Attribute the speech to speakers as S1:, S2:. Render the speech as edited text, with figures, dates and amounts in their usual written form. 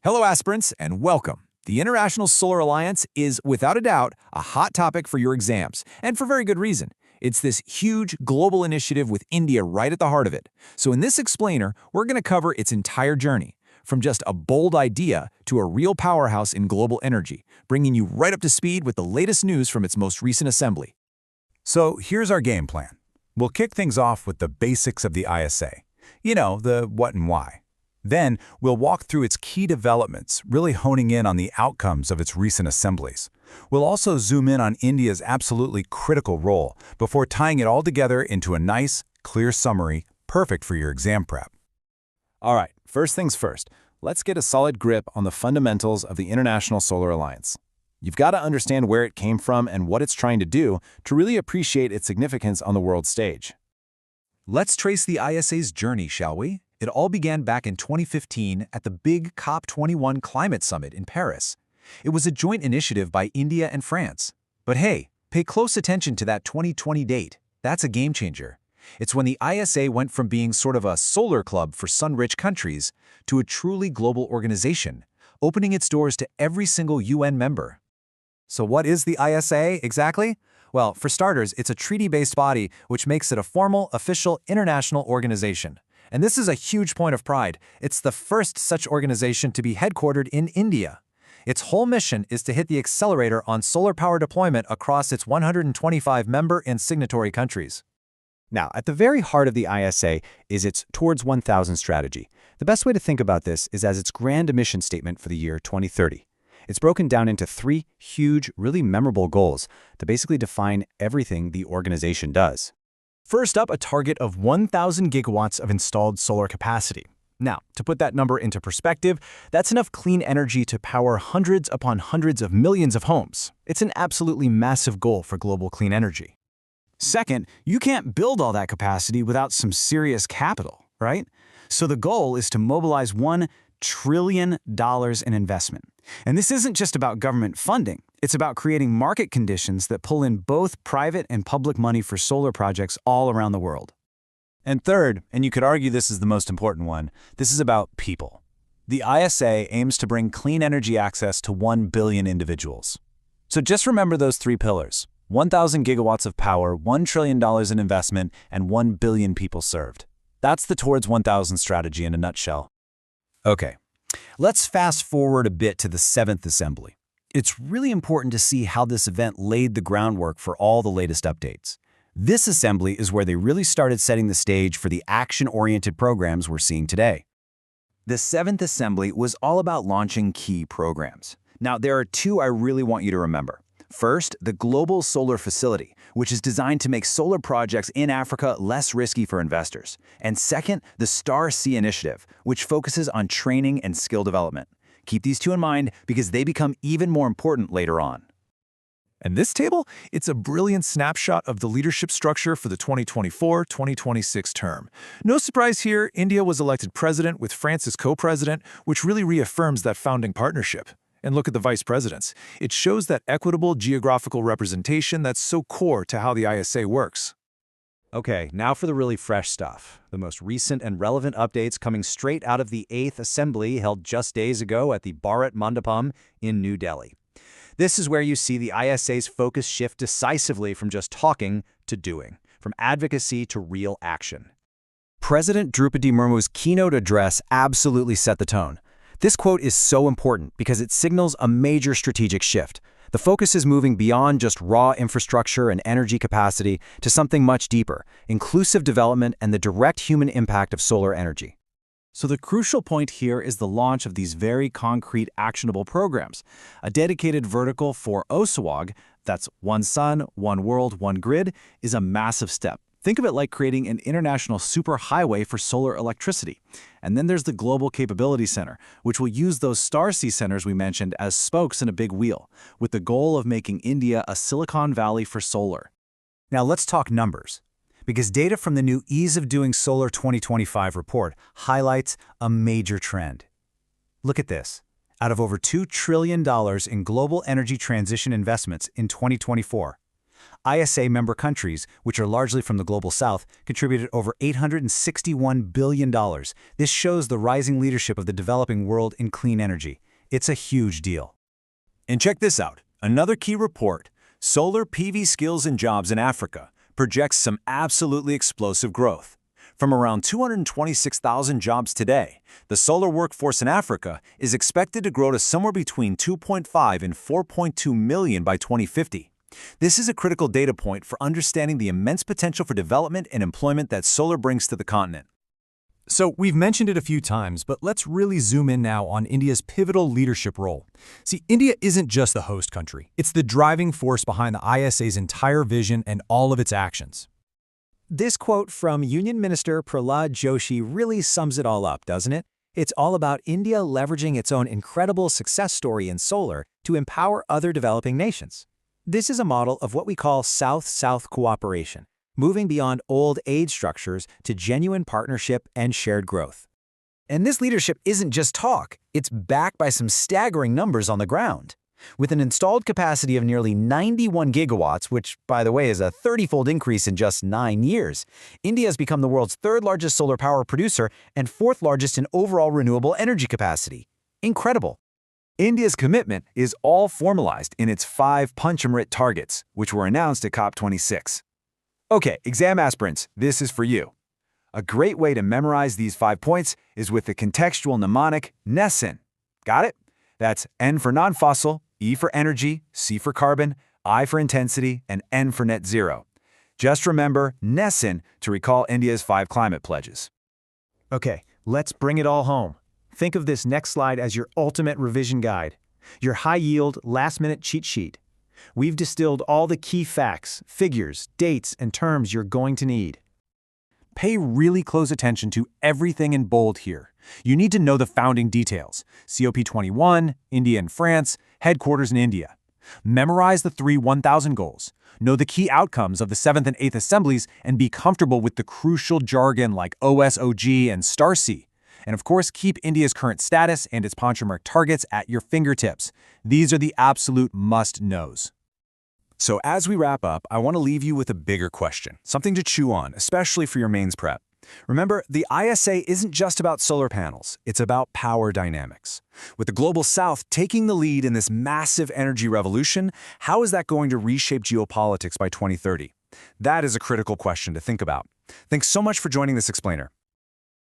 S1: Hello, aspirants, and welcome. The International Solar Alliance is, without a doubt, a hot topic for your exams, and for very good reason. It's this huge global initiative with India right at the heart of it. So in this explainer, we're going to cover its entire journey, from just a bold idea to a real powerhouse in global energy, bringing you right up to speed with the latest news from its most recent assembly.
S2: So here's our game plan. We'll kick things off with the basics of the ISA. You know, the what and why. Then, we'll walk through its key developments, really honing in on the outcomes of its recent assemblies. We'll also zoom in on India's absolutely critical role before tying it all together into a nice, clear summary, perfect for your exam prep.
S1: All right, first things first, let's get a solid grip on the fundamentals of the International Solar Alliance. You've got to understand where it came from and what it's trying to do to really appreciate its significance on the world stage. Let's trace the ISA's journey, shall we? It all began back in 2015 at the big COP21 climate summit in Paris. It was a joint initiative by India and France. But hey, pay close attention to that 2020 date. That's a game changer. It's when the ISA went from being sort of a solar club for sun-rich countries to a truly global organization, opening its doors to every single UN member. So what is the ISA exactly? Well, for starters, it's a treaty-based body which makes it a formal, official international organization. And this is a huge point of pride. It's the first such organization to be headquartered in India. Its whole mission is to hit the accelerator on solar power deployment across its 125 member and signatory countries.
S3: Now, at the very heart of the ISA is its Towards 1000 strategy. The best way to think about this is as its grand emission statement for the year 2030. It's broken down into three huge, really memorable goals to basically define everything the organization does.
S4: First up, a target of 1,000 gigawatts of installed solar capacity. Now, to put that number into perspective, that's enough clean energy to power hundreds upon hundreds of millions of homes. It's an absolutely massive goal for global clean energy. Second, you can't build all that capacity without some serious capital, right? So the goal is to mobilize $1 trillion in investment. And this isn't just about government funding. It's about creating market conditions that pull in both private and public money for solar projects all around the world.
S2: And third, and you could argue this is the most important one, this is about people. The ISA aims to bring clean energy access to 1 billion individuals. So just remember those three pillars: 1,000 gigawatts of power, $1 trillion in investment, and 1 billion people served. That's the Towards 1000 strategy in a nutshell.
S1: Okay, let's fast forward a bit to the 7th Assembly. It's really important to see how this event laid the groundwork for all the latest updates. This assembly is where they really started setting the stage for the action-oriented programs we're seeing today. The 7th Assembly was all about launching key programs. Now, there are two I really want you to remember. First, the Global Solar Facility, which is designed to make solar projects in Africa less risky for investors. And second, the Star Sea Initiative, which focuses on training and skill development. Keep these two in mind because they become even more important later on. And this table, it's a brilliant snapshot of the leadership structure for the 2024-2026 term. No surprise here, India was elected president with France as co-president, which really reaffirms that founding partnership. And look at the vice presidents. It shows that equitable geographical representation that's so core to how the ISA works.
S3: Okay, now for the really fresh stuff. The most recent and relevant updates coming straight out of the 8th Assembly held just days ago at the Bharat Mandapam in New Delhi. This is where you see the ISA's focus shift decisively from just talking to doing, from advocacy to real action. President Droupadi Murmu's keynote address absolutely set the tone. This quote is so important because it signals a major strategic shift. The focus is moving beyond just raw infrastructure and energy capacity to something much deeper, inclusive development and the direct human impact of solar energy.
S4: So the crucial point here is the launch of these very concrete, actionable programs. A dedicated vertical for OSAWAG, that's One Sun, One World, One Grid, is a massive step. Think of it like creating an international superhighway for solar electricity. And then there's the Global Capability Center, which will use those Star Sea centers we mentioned as spokes in a big wheel, with the goal of making India a Silicon Valley for solar.
S2: Now let's talk numbers, because data from the new Ease of Doing Solar 2025 report highlights a major trend. Look at this. Out of over $2 trillion in global energy transition investments in 2024,
S3: ISA member countries, which are largely from the Global South, contributed over $861 billion. This shows the rising leadership of the developing world in clean energy. It's a huge deal.
S2: And check this out. Another key report, Solar PV Skills and Jobs in Africa, projects some absolutely explosive growth. From around 226,000 jobs today, the solar workforce in Africa is expected to grow to somewhere between 2.5 and 4.2 million by 2050. This is a critical data point for understanding the immense potential for development and employment that solar brings to the continent.
S4: So we've mentioned it a few times, but let's really zoom in now on India's pivotal leadership role. See, India isn't just the host country. It's the driving force behind the ISA's entire vision and all of its actions.
S3: This quote from Union Minister Prahlad Joshi really sums it all up, doesn't it? It's all about India leveraging its own incredible success story in solar to empower other developing nations. This is a model of what we call South-South cooperation, moving beyond old aid structures to genuine partnership and shared growth. And this leadership isn't just talk, it's backed by some staggering numbers on the ground. With an installed capacity of nearly 91 gigawatts, which, by the way, is a 30-fold increase in just 9 years, India has become the world's third-largest solar power producer and fourth-largest in overall renewable energy capacity. Incredible.
S2: India's commitment is all formalized in its 5 Panchamrit targets, which were announced at COP26. Okay, exam aspirants, this is for you. A great way to memorize these 5 points is with the contextual mnemonic NESIN. Got it? That's N for non-fossil, E for energy, C for carbon, I for intensity, and N for net zero. Just remember NESIN to recall India's 5 climate pledges.
S4: Okay, let's bring it all home. Think of this next slide as your ultimate revision guide, your high-yield, last-minute cheat sheet. We've distilled all the key facts, figures, dates, and terms you're going to need.
S1: Pay really close attention to everything in bold here. You need to know the founding details: COP21, India and France, headquarters in India. Memorize the 3 1000 goals. Know the key outcomes of the 7th and 8th assemblies and be comfortable with the crucial jargon like OSOG and STAR-C. And of course, keep India's current status and its Panchamrit targets at your fingertips. These are the absolute must-knows.
S2: So as we wrap up, I want to leave you with a bigger question, something to chew on, especially for your mains prep. Remember, the ISA isn't just about solar panels, it's about power dynamics. With the Global South taking the lead in this massive energy revolution, how is that going to reshape geopolitics by 2030? That is a critical question to think about. Thanks so much for joining this explainer.